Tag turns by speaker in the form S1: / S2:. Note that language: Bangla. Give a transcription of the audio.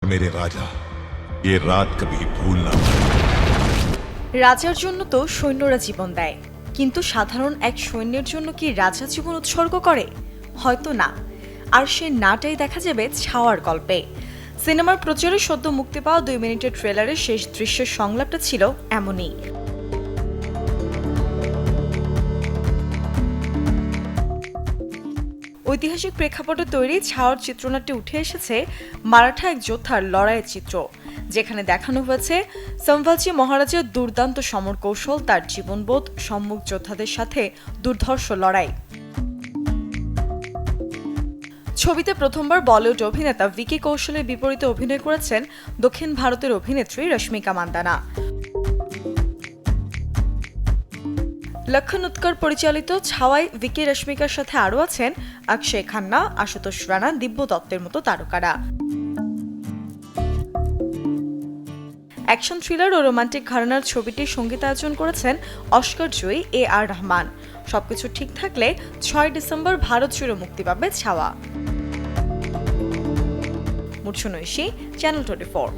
S1: मेरे राजा ये रात कभी भूलना।
S2: রাজার জন্য তো সৈন্যরা জীবন দেয়, কিন্তু সাধারণ এক সৈন্যের জন্য কি রাজা জীবন উৎসর্গ করে? হয়তো না। আর সে নাটাই দেখা যাবে ছাওয়ার গল্পে। সিনেমার প্রচারে সদ্য মুক্তি পাওয়া 2 মিনিটের ট্রেলারের শেষ দৃশ্যের সংলাপটা ছিল এমনই। ঐতিহাসিক প্রেক্ষাপটে তৈরি ছাওয়ার চিত্রনাট্যে উঠে এসেছে মারাঠা এক যোদ্ধার লড়াইয়ের চিত্র, যেখানে দেখানো হয়েছে সম্ভাজি মহারাজের দুর্দান্ত সমর কৌশল, তার জীবনবোধ, সম্মুখ যোদ্ধাদের সাথে দুর্ধর্ষ লড়াই। ছবিতে প্রথমবার বলিউড অভিনেতা ভিকি কৌশলের বিপরীতে অভিনয় করেছেন দক্ষিণ ভারতের অভিনেত্রী রশ্মিকা মান্দানা। লক্ষণ উৎকর পরিচালিত ছাওয়ায় ভিকি রশ্মিকার সাথে আরও আছেন অক্ষয় খান্না, আশুতোষ রানা, দিব্য দত্তের মতো তারকারা। অ্যাকশন থ্রিলার ও রোমান্টিক ঘরানার ছবিটির সঙ্গীতায়োজন করেছেন অস্কার জয়ী AR রহমান। সবকিছু ঠিক থাকলে 6 ডিসেম্বর ভারত জুড়ে মুক্তি পাবে ছাওয়া। মুর্শনৈশী, চ্যানেল 24।